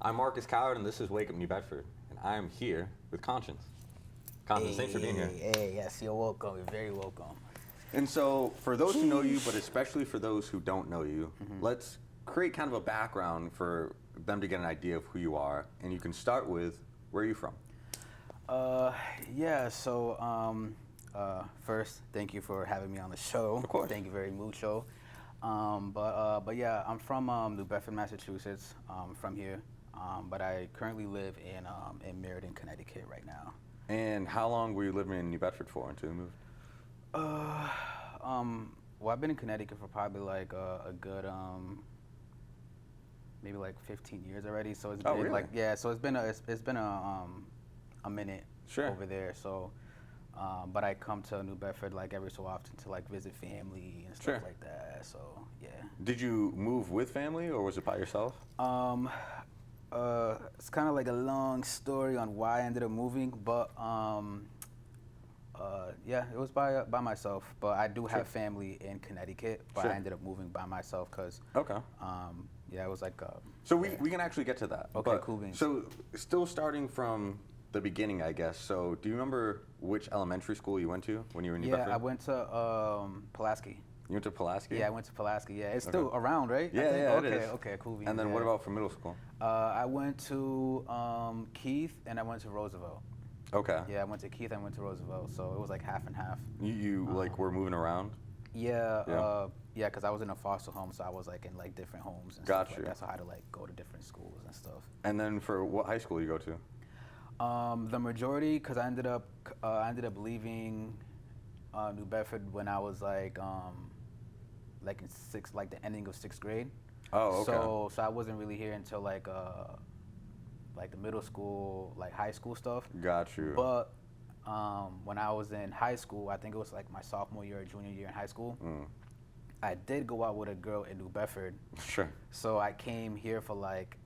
I'm Marcus Coward, and this is Wake Up New Bedford, and I am here with Conscience. Conscience, thanks for being here. Hey, yes, you're welcome. You're very welcome. And so, for those who know you, but especially for those who don't know you, let's create kind of a background for them to get an idea of who you are. And you can start with, where are you from? First, thank you for having me on the show. Of course. Thank you very mucho. But yeah, I'm from New Bedford, Massachusetts. From here, but I currently live in Meriden, Connecticut right now. And how long were you living in New Bedford for until you moved? Well, I've been in Connecticut for probably like a good maybe like 15 years already. So it's been really? like so it's been a minute Sure. over there. So, but I come to New Bedford like every so often to like visit family and stuff Sure. like that. So yeah. Did you move with family, or was it by yourself? It's kind of like a long story on why I ended up moving, but yeah, it was by myself. But I do have family in Connecticut, but Sure. I ended up moving by myself because Okay. yeah, it was like So we can actually get to that. Okay, But- cool beans. So still starting from the beginning, I guess. So do you remember which elementary school you went to when you were in New Bedford? I went to Pulaski. You went to Pulaski? Yeah, I went to Pulaski. Yeah, it's Okay. still around, right? I Yeah, think? yeah, Okay, it is. okay, cool beans. And then yeah. what about for middle school? I went to Keith and I went to Roosevelt. Okay. Yeah, I went to Keith and I went to Roosevelt, so it was like half and half. You like were moving around? Yeah, Yeah. yeah, because I was in a foster home, so I was like in like different homes and Got stuff you. like that. So I had to like go to different schools and stuff. And then for what high school you go to? The majority, because I ended up leaving New Bedford when I was like in like the ending of 6th grade. Oh, okay. So I wasn't really here until like the middle school, like high school stuff. Got you. But when I was in high school, I think it was like my sophomore year or junior year in high school, I did go out with a girl in New Bedford. Sure. So I came here for like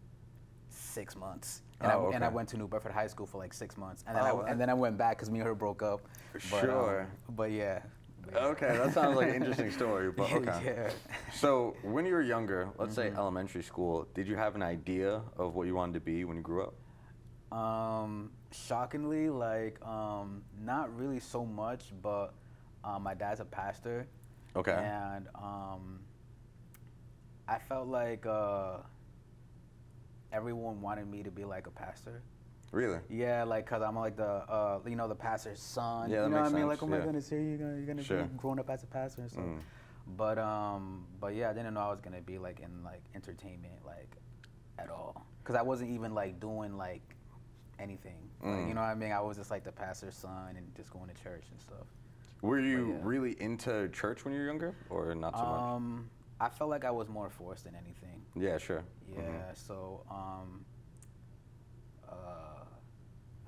6 months. And, and I went to New Bedford High School for like 6 months. And then, and then I went back because me and her broke up. But, Sure. But yeah. Okay, that sounds like an interesting story, but okay. Yeah. So when you were younger, let's say elementary school, did you have an idea of what you wanted to be when you grew up? Shockingly, like, not really so much, but my dad's a pastor. Okay. And I felt like everyone wanted me to be like a pastor. Really? Yeah, like, cause I'm like the, the pastor's son. Yeah, that you know makes what I mean? sense, Like, oh my yeah. goodness, here you're gonna Sure. be grown up as a pastor and stuff. But yeah, I didn't know I was gonna be like in like entertainment like at all, cause I wasn't even like doing like anything. Like, you know what I mean? I was just like the pastor's son and just going to church and stuff. Were you really into church when you were younger, or not so much? I felt like I was more forced than anything. Yeah, sure. Yeah, so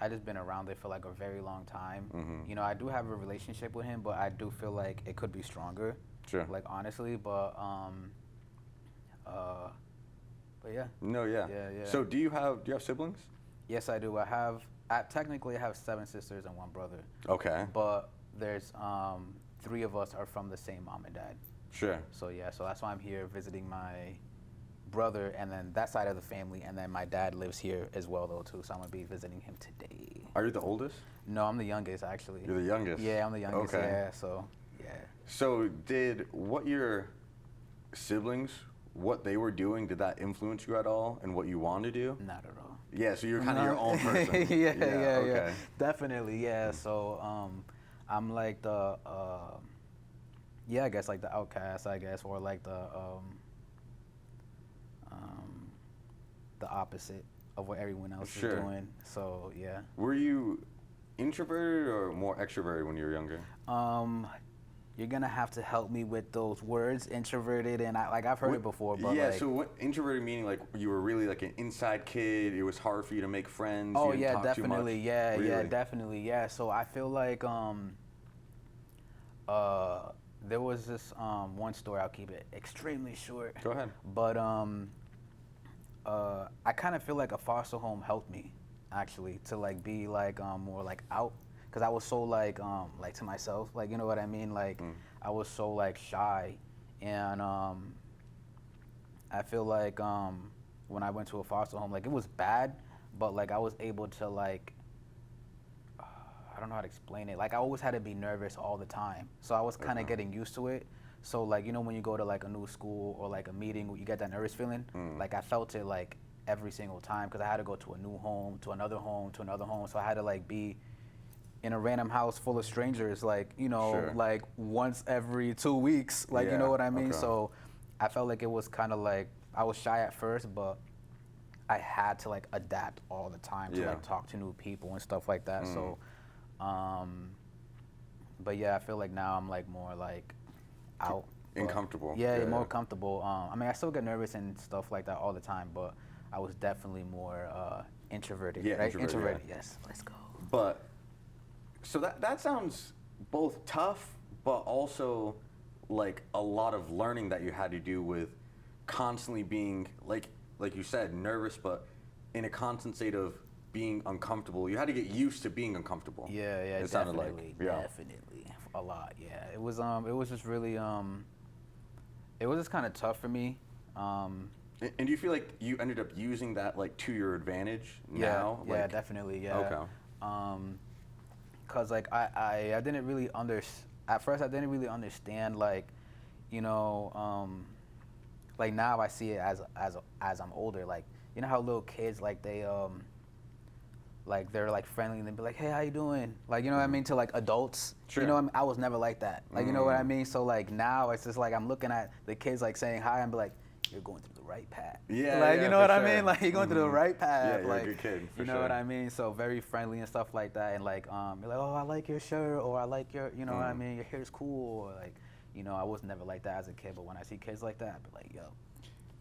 I just been around it for like a very long time. You know, I do have a relationship with him, but I do feel like it could be stronger. Sure. Like honestly, but yeah. No, yeah. Yeah. So do you have siblings? Yes, I do. Technically I have 7 sisters and 1 brother. Okay. But there's 3 of us are from the same mom and dad. Sure. So yeah, so that's why I'm here visiting my brother and then that side of the family, and then my dad lives here as well though too, so I'm gonna be visiting him today. Are you the oldest? No, I'm the youngest actually. You're the youngest? Yeah, I'm the youngest. Okay. Yeah, so yeah. So what your siblings, what they were doing, did that influence you at all in what you wanted to do? Not at all. Yeah, so you're kind of your own person. yeah, okay. Definitely, yeah. So I'm like the I guess like the outcast, I guess, or like the opposite of what everyone else is doing. So yeah. Were you introverted or more extroverted when you were younger? You're gonna have to help me with those words, introverted, and I've heard it before, but yeah. like, So what, introverted meaning like you were really like an inside kid. It was hard for you to make friends. oh you didn't yeah, talk too definitely, much. yeah, Really? yeah, definitely, yeah. So I feel like there was this one story. I'll keep it extremely short. Go ahead. But I kind of feel like a foster home helped me actually to like be like more like out, because I was so like to myself, like, you know what I mean, like I was so like shy, and I feel like when I went to a foster home. Like it was bad, but like I was able to like I don't know how to explain it. Like I always had to be nervous all the time, so I was kind of getting used to it. So like when you go to like a new school or like a meeting, you get that nervous feeling. Like I felt it like every single time because I had to go to a new home, to another home, to another home. So I had to like be in a random house full of strangers, like like once every 2 weeks, like you know what I mean. So I felt like it was kind of like I was shy at first, but I had to like adapt all the time to like talk to new people and stuff like that. So, but yeah, I feel like now I'm like more like out. Comfortable. Yeah, more comfortable. I mean, I still get nervous and stuff like that all the time, but I was definitely more introverted. Yeah, right? introverted. Yes, let's go. But so that sounds both tough, but also like a lot of learning that you had to do with constantly being like you said, nervous, but in a constant state of being uncomfortable. You had to get used to being uncomfortable. Yeah, it sounded like definitely a lot. Yeah, it was just really it was just kind of tough for me. And do you feel like you ended up using that like to your advantage now? Yeah, definitely. Yeah. Okay. Cause like I didn't really at first I didn't really understand like, like now I see it as I'm older. Like you know how little kids like they like they're like friendly and they be like, hey, how you doing? Like you know what I mean, to like adults. Sure. You know what I mean? I was never like that. Like you know what I mean? So like now it's just like I'm looking at the kids like saying hi and be like, you're going through the right path. Yeah. Like yeah, you know what sure. I mean? Like you're going through the right path. Yeah, you're like a good kid. For you know sure. what I mean? So very friendly and stuff like that. And like you're like, oh, I like your shirt, or I like your, you know what I mean? Your hair's cool, or like, I was never like that as a kid. But when I see kids like that, I be like, yo.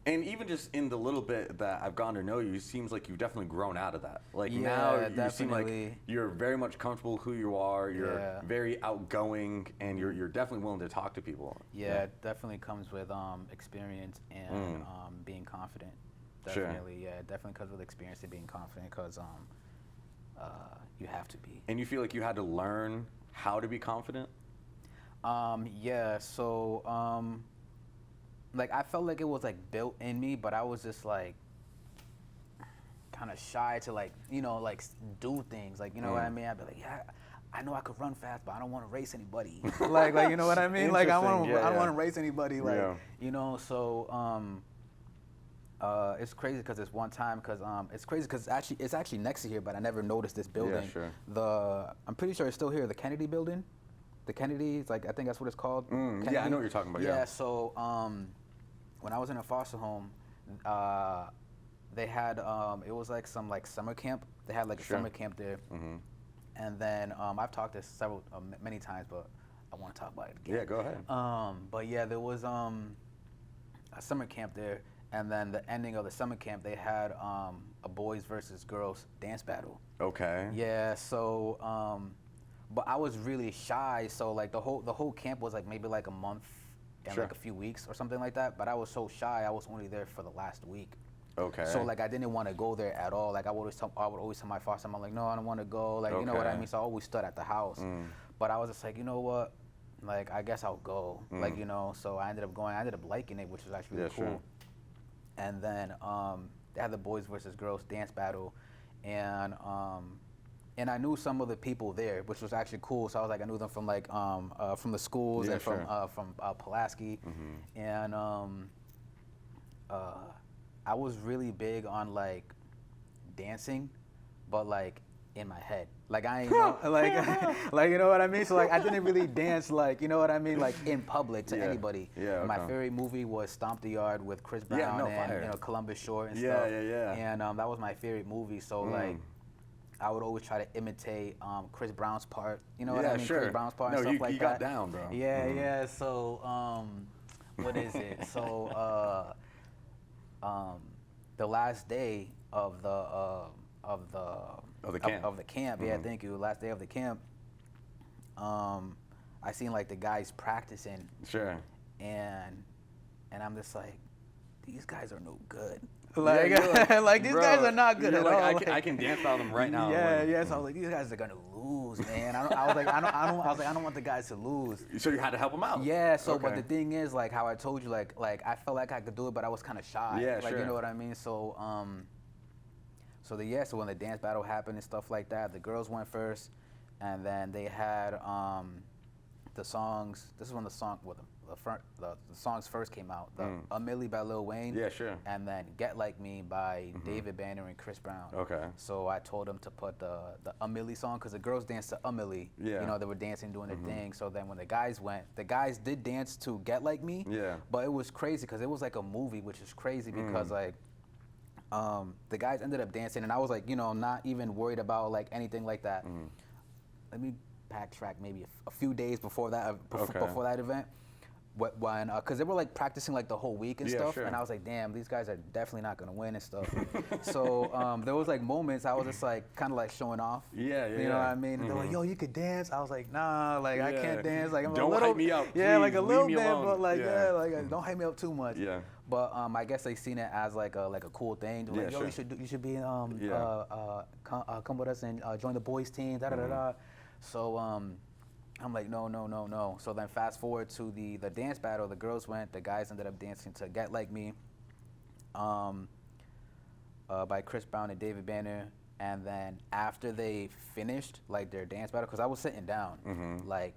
And even just in the little bit that I've gotten to know you, it seems like you've definitely grown out of that. Like Yeah, now you definitely. seem like you're very much comfortable with who you are. You're very outgoing, and you're definitely willing to talk to people. Yeah, it definitely comes with experience and being confident. Definitely, Sure. yeah, definitely comes with experience and being confident because you have to be. And you feel like you had to learn how to be confident? Yeah, so like I felt like it was like built in me, but I was just like kind of shy to like like do things, like you know what I mean. I'd be like, yeah, I know I could run fast, but I don't want to race anybody. like you know what I mean. Like I don't want to race anybody. Like so it's crazy because it's one time because it's crazy because it's actually next to here, but I never noticed this building. Yeah, sure. I'm pretty sure it's still here. The Kennedy building. The Kennedy, it's like I think that's what it's called. Yeah, I know what you're talking about. Yeah. So when I was in a foster home, they had it was like some like summer camp. They had like a summer camp there, and then I've talked this many times, but I want to talk about it again. Yeah, go ahead. But yeah, there was a summer camp there, and then the ending of the summer camp, they had a boys versus girls dance battle. Okay. Yeah. So. But I was really shy, so like the whole camp was like maybe like a month and like a few weeks or something like that. But I was so shy, I was only there for the last week. Okay. So like I didn't want to go there at all. Like I would always tell my foster mom like, no, I don't want to go. Like you know what I mean. So I always stood at the house. But I was just like, you know what, like I guess I'll go. Like so I ended up going. I ended up liking it, which was actually really cool. Sure. And then they had the boys versus girls dance battle, and I knew some of the people there, which was actually cool. So I was like, I knew them from like from the schools and from Pulaski, and I was really big on like dancing, but like in my head, like I ain't like you know what I mean. So like I didn't really dance like you know what I mean, like in public to anybody. Yeah. My favorite movie was Stomp the Yard with Chris Brown and Columbus Short and stuff. Yeah. And that was my favorite movie. So like. I would always try to imitate Chris Brown's part. You know what I mean? Sure. Chris Brown's part and stuff like you that. got down, bro. Yeah. So, what is it? So, the last day of the camp. Yeah, thank you. Last day of the camp. I seen like the guys practicing. Sure. And I'm just like, these guys are no good. Like, you're like, like these bro, guys are not good you're at like, all. I can dance style them right now. Yeah, Like, yeah. So I was like, these guys are gonna lose, man. I was like, I don't want the guys to lose. So you had to help them out. Yeah. So, Okay. but the thing is, like how I told you, like I felt like I could do it, but I was kind of shy. Yeah, like sure. you know what I mean. So, so when the dance battle happened and stuff like that, the girls went first, and then they had the songs. This is when the songs first came out. The A Milli by Lil Wayne. Yeah, sure. And then Get Like Me by David Banner and Chris Brown. Okay. So I told them to put the A Milli song because the girls danced to A Milli. Yeah. You know, they were dancing, doing their thing. So then when the guys went, the guys did dance to Get Like Me. Yeah. But it was crazy because it was like a movie, which is crazy because like the guys ended up dancing, and I was like, you know, not even worried about like anything like that. Let me backtrack maybe a few days before that before that event. When because they were like practicing like the whole week and Yeah, stuff, sure. and I was like, damn, these guys are definitely not gonna win and stuff. So there was like moments I was just like kind of like showing off. Yeah, You know what I mean? They're like, yo, you could dance. I was like, nah, like I Yeah. can't dance. Like I'm Don't a little, hype me up, yeah, please. like a Leave little me bit, alone. but like Yeah. like don't hype me up too much. Yeah. But I guess they seen it as like a cool thing. They're like, Yeah, yo, sure. you should be come with us and join the boys team. Da da da da. So I'm like, no. So then fast forward to the dance battle. The girls went. The guys ended up dancing to Get Like Me by Chris Brown and David Banner. And then after they finished like their dance battle, because I was sitting down, like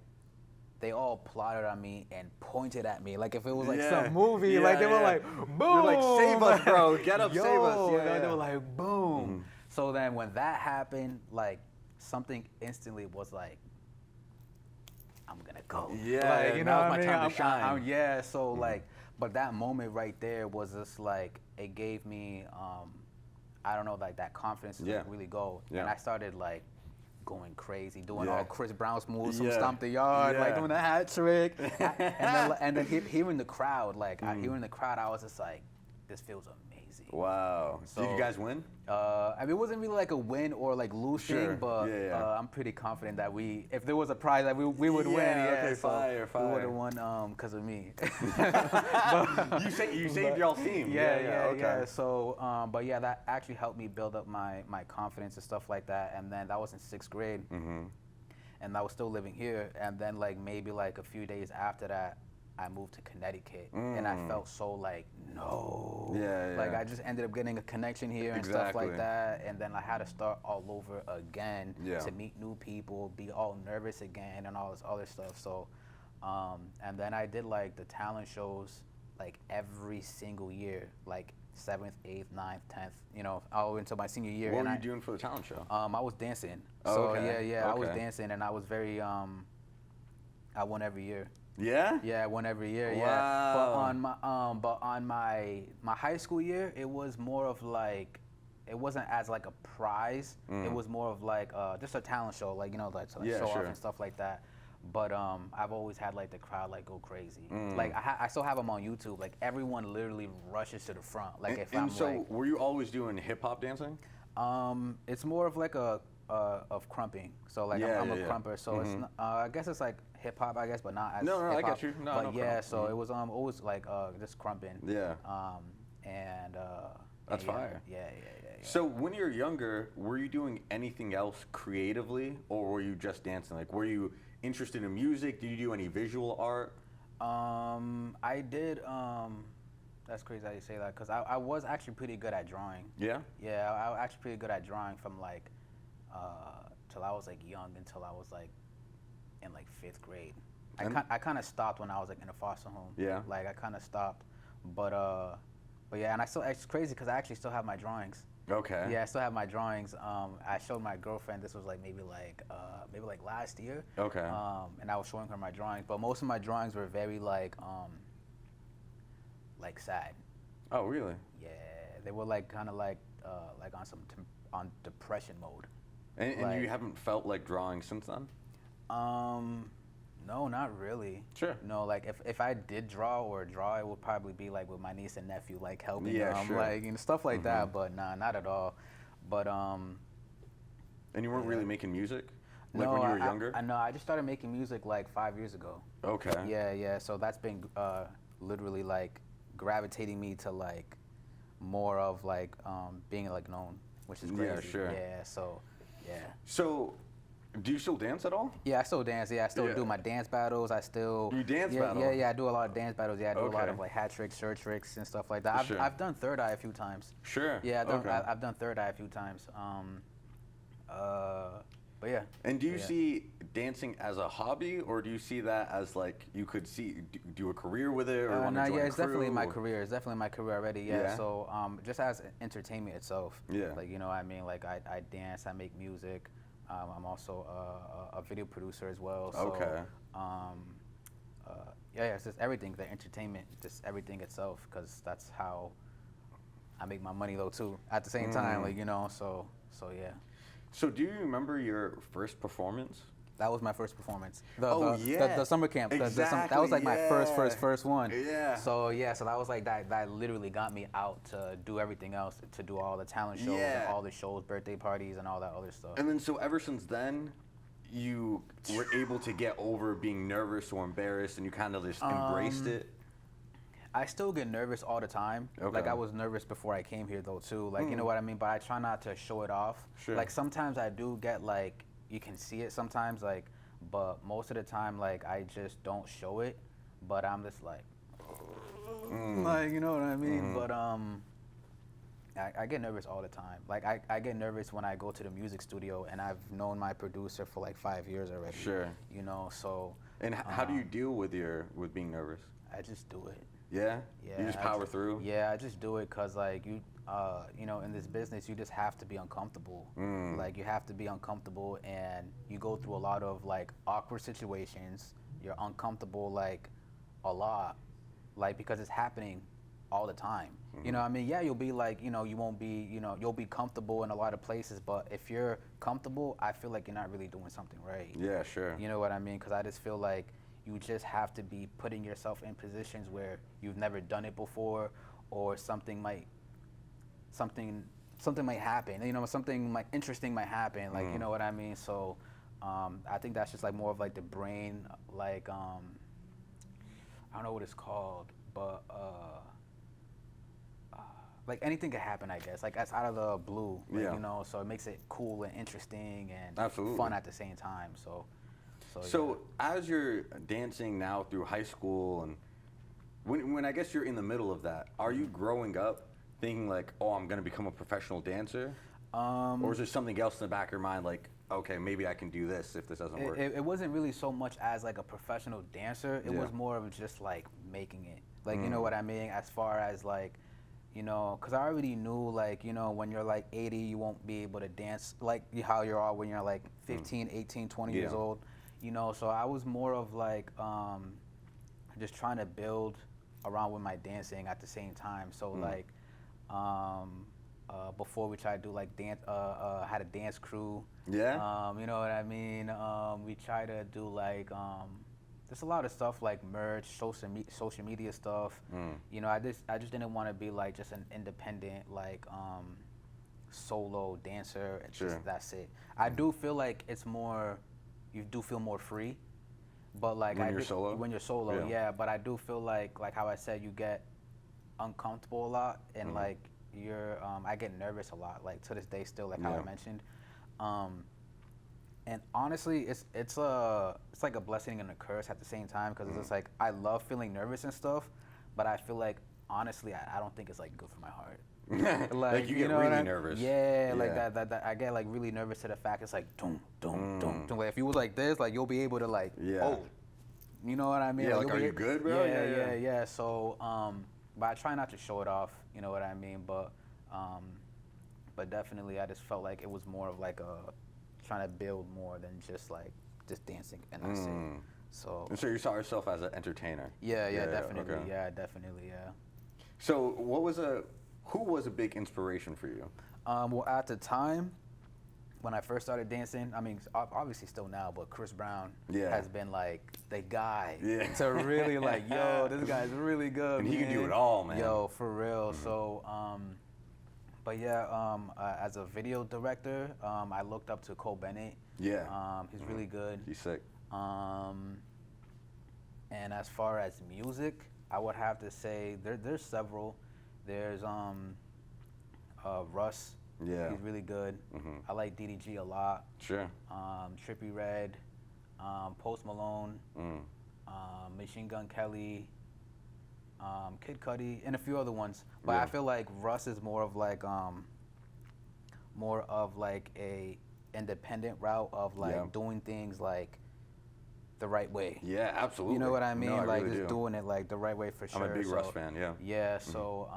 they all plotted on me and pointed at me like if it was like Yeah. some movie. Yeah, like they were yeah. like, boom. You're like, save us, bro. Get up, Yo, save us. Yeah, and then they yeah. were like, boom. So then when that happened, like something instantly was like, I'm gonna go. Yeah, like, you know now's what my I mean? time to shine. Yeah, so like, but that moment right there was just like, it gave me, I don't know, like that confidence to Yeah. like really go. Yeah. And I started like going crazy, doing Yeah. all Chris Brown's moves from Yeah. Stomp the Yard, like Yeah. doing the hat trick. and then hearing the crowd, like hearing the crowd, I was just like, this feels amazing. Wow. Did So- you guys win? I mean, it wasn't really like a win or like lose Sure. thing, but Yeah, yeah. I'm pretty confident that if there was a prize, that we would win. Yeah, Yeah, okay, so fire. we would have won because of me. You saved y'all's team. Yeah. Okay. So, but yeah, that actually helped me build up my confidence and stuff like that. And then that was in 6th grade, and I was still living here. And then like maybe like a few days after that, I moved to Connecticut, and I felt so like no. Yeah, Like yeah. I just ended up getting a connection here and stuff Exactly. like that, and then I had to start all over again Yeah. to meet new people, be all nervous again, and all this other stuff. So, and then I did like the talent shows like every single year, like 7th, 8th, 9th, 10th, you know, all into my senior year. What and were you doing for the talent show? I was dancing. Oh, So okay. yeah, I was Okay. dancing, and I was very I won every year. Yeah? Yeah, I won every year. Yeah, Wow. but on my high school year, it was more of like, it wasn't as like a prize. It was more of like just a talent show, like you know, like to Yeah, show sure. off and stuff like that. But I've always had like the crowd like go crazy. Like I still have them on YouTube. Like everyone literally rushes to the front. Like if I'm so like, were you always doing hip hop dancing? it's more of like a of crumping. So like Yeah, I'm yeah, a yeah. crumper. So it's not, I guess it's like hip hop, I guess, but not as No, I hip-hop. get you. No, but no yeah, crump. so it was always like just crumping. Yeah. And That's yeah, fire. Yeah. So when you were younger, were you doing anything else creatively, or were you just dancing? Like, were you interested in music? Did you do any visual art? I did. That's crazy how you say that, because I was actually pretty good at drawing. Yeah. Yeah, I was actually pretty good at drawing from like till I was like young until I was like in like 5th grade. And- I kind of stopped when I was like in a foster home. Yeah. Like I kind of stopped, but yeah, and it's crazy because I actually still have my drawings. Okay. Yeah, I still have my drawings. I showed my girlfriend. This was like maybe like last year. Okay. And I was showing her my drawings, but most of my drawings were very like sad. Oh, really? Yeah, they were like kind of like on depression mode. And Like- you haven't felt like drawing since then? No, not really. Sure. No, like if I did draw, it would probably be like with my niece and nephew, like helping Yeah, them, sure. like and stuff like that. But nah, not at all. But And you weren't Yeah. really making music? Like no, when you were younger? I know. I just started making music like 5 years ago. Okay. Yeah. So that's been literally like gravitating me to like more of like being like known, which is crazy. Yeah, sure. Yeah, so yeah. So, do you still dance at all? Yeah, I still dance. Yeah, I still Yeah. do my dance battles. I still You dance yeah, battle? Yeah, I do a lot of dance battles. Yeah, I do a lot Okay. of like hat tricks, shirt tricks, and stuff like that. Sure. I've done Third Eye a few times. Sure. Yeah, Okay. I've done Third Eye a few times. But yeah. And do you Yeah. see dancing as a hobby, or do you see that as like you could do a career with it, or want to No, join yeah, a it's definitely crew, my or- career. It's definitely my career already. Yeah. Yeah. So just as entertainment itself. Yeah. Like, you know what I mean? Like I dance, I make music. I'm also a video producer as well. So, Okay. yeah, it's just everything, the entertainment, just everything itself, because that's how I make my money though too. At the same time, like, you know, so yeah. So, do you remember your first performance? That was my first performance. The summer camp. That was like my Exactly, first one. Yeah. So yeah, so that was like that literally got me out to do everything else, to do all the talent shows Yeah. and all the shows, birthday parties and all that other stuff. And then, so ever since then, you were able to get over being nervous or embarrassed, and you kind of just embraced it. I still get nervous all the time. Okay. Like I was nervous before I came here though too. Like you know what I mean? But I try not to show it off. Sure. Like sometimes I do get like, you can see it sometimes, like, but most of the time like I just don't show it. But I'm just like you know what I mean? But I get nervous all the time. Like I get nervous when I go to the music studio, and I've known my producer for like 5 years already. Sure. You know, so And how do you deal with being nervous? I just do it. Yeah. Yeah, You just I power through. Yeah, I just do it because like you know, in this business you just have to be uncomfortable. Like you have to be uncomfortable, and you go through a lot of like awkward situations. You're uncomfortable like a lot, like because it's happening all the time. You know what I mean? Yeah, you'll be like, you know, you won't be, you know, you'll be comfortable in a lot of places, but if you're comfortable, I feel like you're not really doing something right. Yeah, sure. You know what I mean? Because I just feel like you just have to be putting yourself in positions where you've never done it before, or something might happen. You know, something like interesting might happen. Like you know what I mean? So I think that's just like more of like the brain, like I don't know what it's called, but like anything could happen, I guess. Like that's out of the blue, like, Yeah. you know. So it makes it cool and interesting and Absolutely. fun at the same time. So So as you're dancing now through high school, and when I guess you're in the middle of that, are you growing up thinking like, oh, I'm gonna become a professional dancer? Or is there something else in the back of your mind like, okay, maybe I can do this if this doesn't work? It wasn't really so much as like a professional dancer. It Yeah. was more of just like making it. Like, you know what I mean? As far as like, you know, because I already knew like, you know, when you're like 80, you won't be able to dance like how you are when you're like 15, 18, 20 years Yeah. old. You know, so I was more of like just trying to build around with my dancing at the same time. So like before we tried to do like dance, had a dance crew. Yeah? You know what I mean? We try to do like just a lot of stuff like merch, social media stuff. You know, I just didn't want to be like just an independent like solo dancer. It's Sure. just that's it. I do feel like it's more, you do feel more free, but like When you're solo? when you're solo, Yeah. yeah. But I do feel like how I said, you get uncomfortable a lot, and like I get nervous a lot, like to this day still, like how Yeah. I mentioned. And honestly, it's like a blessing and a curse at the same time, because it's just like I love feeling nervous and stuff, but I feel like honestly I don't think it's like good for my heart. Like you get know what really I- nervous. Yeah, like that I get like really nervous to the fact it's like dum dum dum dum. Like if you was like this, like you'll be able to like Yeah. you know what I mean? Yeah, like, you'll are be you good, bro? Yeah, Yeah. So but I try not to show it off, you know what I mean? But definitely I just felt like it was more of like a trying to build more than just dancing, and that's it. So And so you saw yourself as an entertainer? yeah, definitely. okay. Yeah, definitely, yeah. So who was a big inspiration for you? Well, at the time, when I first started dancing, I mean, obviously still now, but Chris Brown Yeah. has been like the guy Yeah. to really like, yo, this guy's really good, And he can do man. it all, man. Yo, for real. So, but yeah, as a video director, I looked up to Cole Bennett. Yeah. He's really good. He's sick. And as far as music, I would have to say there's several. There's Russ. Yeah. He's really good. I like DDG a lot. Sure. Trippie Redd, Post Malone, Machine Gun Kelly, Kid Cudi, and a few other ones. But I feel like Russ is more of like a independent route of like doing things like the right way. Yeah, absolutely. You know what I mean? No, I like really just do. doing it like the right way for sure. I'm a big Russ fan. Yeah. Yeah. So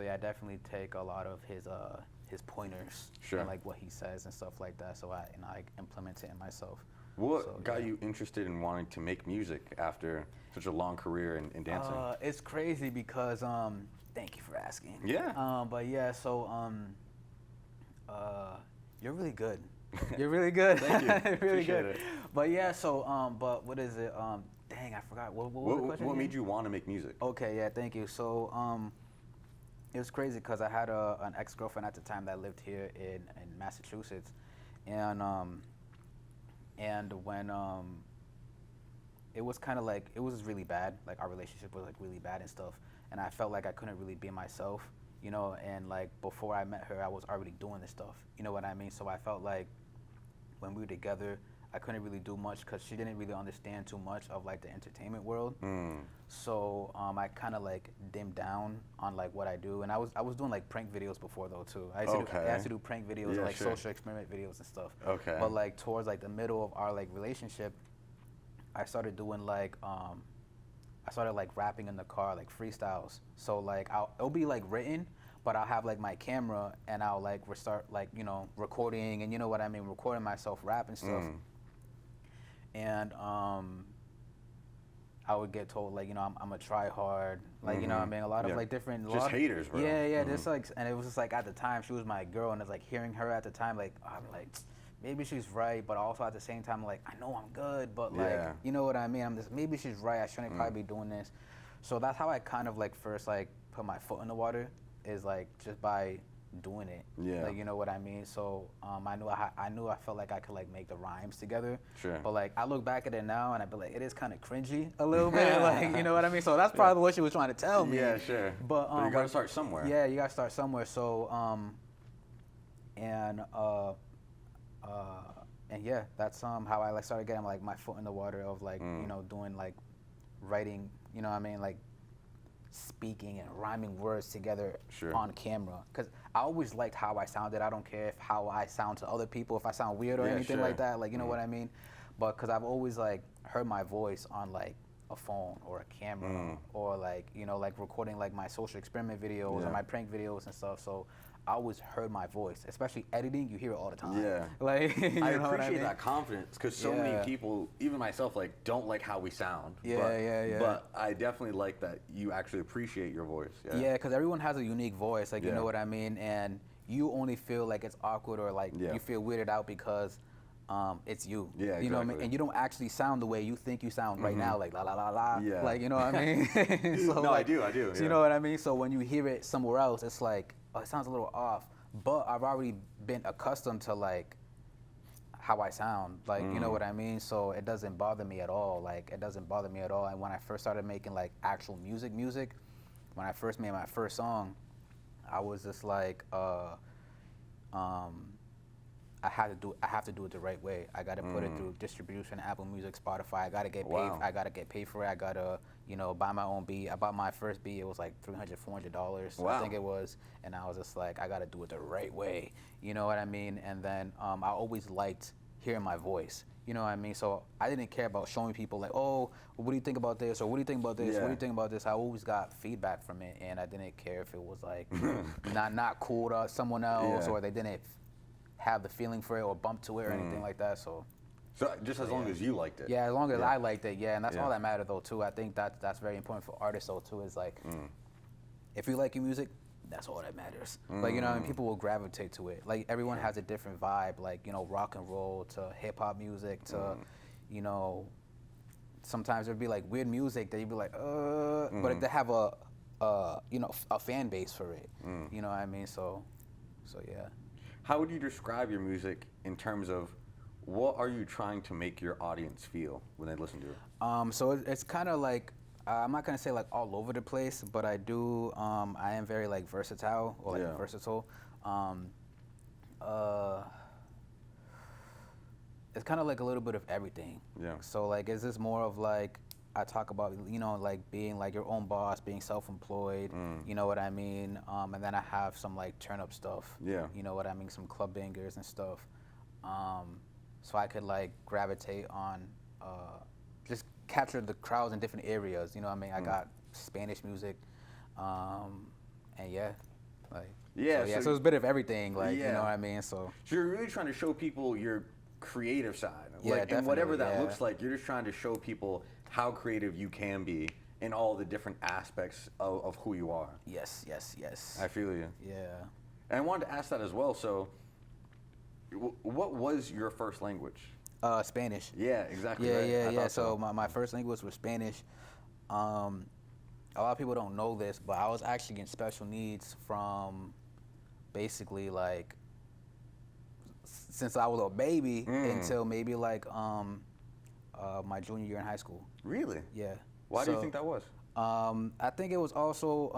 yeah, I definitely take a lot of his pointers Sure. and like what he says and stuff like that. So I implement it in myself. What got you interested in wanting to make music after such a long career in dancing? It's crazy because thank you for asking. Yeah. But yeah, so you're really good. You're really good. Thank you. Really Appreciate good. it. But yeah, so but what is it? Dang, I forgot. What was the question? What again? made you want to make music? Okay, yeah, thank you. So it was crazy because I had an ex-girlfriend at the time that lived here in Massachusetts, and when it was kind of like it was really bad, like our relationship was like really bad and stuff, and I felt like I couldn't really be myself, you know, and like before I met her, I was already doing this stuff, you know what I mean? So I felt like when we were together, I couldn't really do much because she didn't really understand too much of like the entertainment world. So I kind of like dimmed down on like what I do, and I was doing like prank videos before though too. I used to do prank videos, Yeah, like sure. social experiment videos and stuff. Okay. But like towards like the middle of our like relationship, I started doing like I started like rapping in the car, like freestyles. So like it'll be like written, but I'll have like my camera and I'll like start like, you know, recording, and you know what I mean, recording myself rap and stuff. And I would get told like, you know, I'm a try hard, like, you know what I mean, a lot of like different just haters, bro. Yeah, just like, and it was just like at the time she was my girl, and it's like hearing her at the time, like I'm like maybe she's right, but also at the same time like I know I'm good, but like you know what I mean, I'm just maybe she's right, I shouldn't probably be doing this. So that's how I kind of like first like put my foot in the water, is like just by doing it. Like, you know what I mean? So I knew I felt like I could like make the rhymes together. Sure. But like I look back at it now and I be like, it is kind of cringy a little bit. Like, you know what I mean? So that's probably what she was trying to tell me. Yeah, sure. But you gotta start somewhere. Yeah, you gotta start somewhere. So and yeah, that's how I like started getting like my foot in the water of like you know, doing like writing, you know what I mean, like speaking and rhyming words together on camera, because I always liked how I sounded. I don't care if how I sound to other people, if I sound weird or anything like that, like, you know what I mean, but because I've always like heard my voice on like a phone or a camera or like, you know, like recording like my social experiment videos or my prank videos and stuff. So I always heard my voice, especially editing. You hear it all the time. Yeah. Like, you know I what appreciate I mean? that confidence, because so many people, even myself, like don't like how we sound. Yeah. But I definitely like that you actually appreciate your voice. Yeah, because everyone has a unique voice, like, you know what I mean? And you only feel like it's awkward or like you feel weirded out because it's you. Yeah, exactly. You know what I mean? And you don't actually sound the way you think you sound right now, like la la la la. Yeah. Like, you know what I mean? So, no, like, I do. So you know what I mean? So when you hear it somewhere else, it's like, oh, it sounds a little off. But I've already been accustomed to like how I sound, like, you know what I mean? So it doesn't bother me at all. Like, it doesn't bother me at all. And when I first started making like actual music, when I first made my first song, I was just like, I have to do it the right way. I got to put it through distribution, Apple Music, Spotify. I got to get paid. I got to get paid for it. I got to, you know, buy my own beat. I bought my first beat. It was like $300, $400. I think it was. And I was just like, I got to do it the right way. You know what I mean? And then I always liked hearing my voice. You know what I mean? So I didn't care about showing people like, oh, what do you think about this? Or what do you think about this? What do you think about this? I always got feedback from it, and I didn't care if it was like not cool to someone else or they didn't have the feeling for it or bump to it or anything like that. So just as long as you liked it. Yeah, as long as I liked it, and that's all that mattered though too. I think that's very important for artists though too, is like if you like your music, that's all that matters. Like, you know, and people will gravitate to it. Like, everyone has a different vibe, like, you know, rock and roll to hip hop music to, you know, sometimes there'd be like weird music that you'd be like, but if they have a you know, a fan base for it, you know what I mean? So yeah. How would you describe your music in terms of what are you trying to make your audience feel when they listen to it? So it's kind of like, I'm not gonna say like all over the place, but I do. I am very like versatile or like Yeah. versatile. It's kind of like a little bit of everything. Yeah. So like, is this more of like I talk about, like being like your own boss, being self-employed. You know what I mean? And then I have some like turn-up stuff. Yeah. You know what I mean? Some club bangers and stuff. So I could like gravitate on just capture the crowds in different areas. You know what I mean? I got Spanish music, and yeah, like Yeah, So so it's a bit of everything. Like you yeah. know what I mean? So you're really trying to show people your creative side. Yeah, Like, and whatever that definitely, looks like, you're just trying to show people how creative you can be in all the different aspects of who you are. yes. I feel you. Yeah. And I wanted to ask that as well. So, what was your first language? Spanish. Yeah, exactly. Yeah, right. I yeah. thought So my first language was Spanish. A lot of people don't know this, but I was actually in special needs from basically like since I was a baby until maybe like my junior year in high school. Really? Yeah. Why do you think that was? I think it was also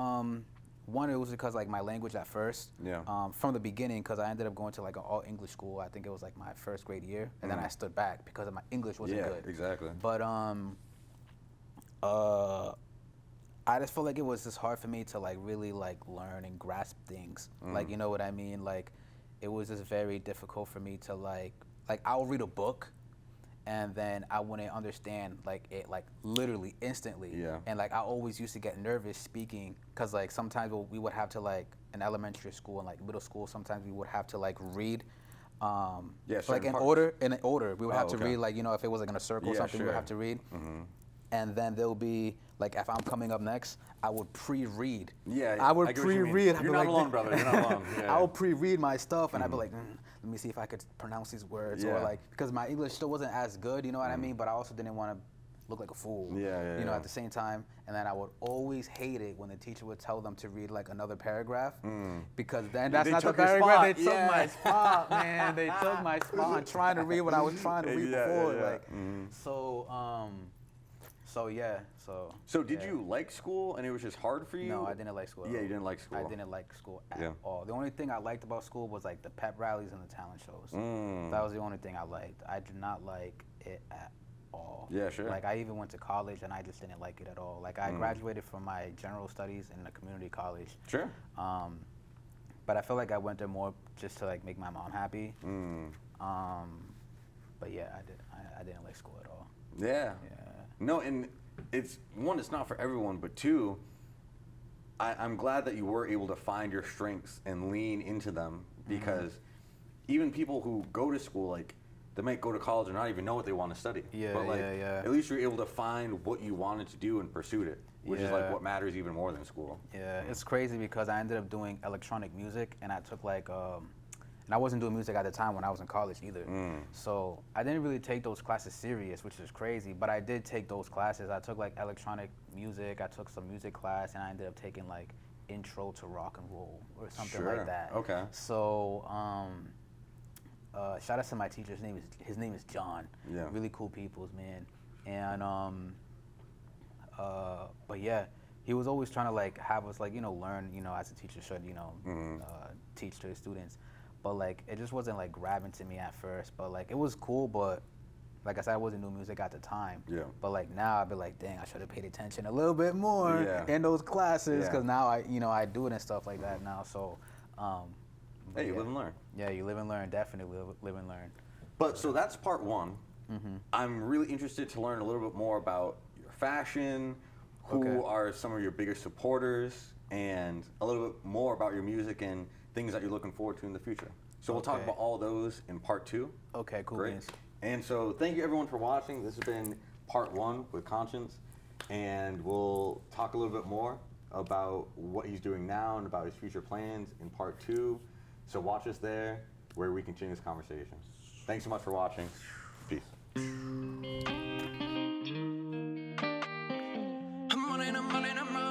one. It was because like my language at first. Yeah. From the beginning, because I ended up going to like an all English school. I think it was like my first grade year, and then I stood back because my English wasn't good. Yeah, exactly. But I just felt like it was just hard for me to like really like learn and grasp things. Like you know what I mean? Like it was just very difficult for me to like I'll read a book and then I wouldn't understand like it like literally instantly. Yeah. And like I always used to get nervous speaking because like sometimes we would have to like in elementary school and like middle school sometimes we would have to like read Yeah, like certain in parts. order we would have to okay. read like if it was like in a circle or Yeah, something we would sure. have to read. And then there'll be like if I'm coming up next, I would pre-read. Yeah, I would I get what you mean. pre-read. I'd You're be not like, alone, brother. You're not alone. Yeah. I would pre-read my stuff, and I'd be like, let me see if I could pronounce these words, or Yeah. like because my English still wasn't as good, you know what I mean? But I also didn't want to look like a fool. Yeah, You know, yeah. at the same time, and then I would always hate it when the teacher would tell them to read like another paragraph, because then that's They not the took your paragraph. spot. They took Yeah. my spot, man. They took my spot on trying to read what I was trying to read Yeah, before. yeah. Like, so yeah. So did yeah. you like school and it was just hard for you? No, I didn't like school at Yeah, all. you didn't like school. I didn't like school at Yeah. all. The only thing I liked about school was like the pep rallies and the talent shows. That was the only thing I liked. I did not like it at all. Yeah, sure. Like I even went to college and I just didn't like it at all. Like I graduated from my general studies in a community college. Sure. But I feel like I went there more just to like make my mom happy. But yeah, I didn't like school at all. Yeah. Yeah. No, and it's one, it's not for everyone, but two, I'm glad that you were able to find your strengths and lean into them, because even people who go to school, like they might go to college and not even know what they want to study. Yeah, but like yeah. at least you're able to find what you wanted to do and pursued it, which is like Yeah. what matters even more than school. Yeah, it's crazy because I ended up doing electronic music, and I took like, and I wasn't doing music at the time when I was in college either. So I didn't really take those classes serious, which is crazy. But I did take those classes. I took like electronic music. I took some music class, and I ended up taking like intro to rock and roll or something Sure. like that. Okay. So shout out to my teacher. His name is John. Yeah. Really cool peoples, man. And but yeah, he was always trying to like have us like learn as a teacher should teach to his students. But like it just wasn't like grabbing to me at first. But like it was cool, but like I said, I wasn't doing music at the time. Yeah. But like now I'd be like, dang, I should have paid attention a little bit more Yeah. in those classes, Yeah. because now I do it and stuff like that now. So but Hey, you yeah. live and learn. Yeah, you live and learn. Definitely live and learn. But so that's part one. I'm really interested to learn a little bit more about your fashion, who Okay. are some of your biggest supporters, and a little bit more about your music and things that you're looking forward to in the future. So we'll talk Okay. about all those in part two. Okay, cool Great. beans. And so thank you everyone for watching. This has been part one with Conscience, and we'll talk a little bit more about what he's doing now and about his future plans in part two. So watch us there where we continue this conversation. Thanks so much for watching. Peace. I'm running, I'm running, I'm running.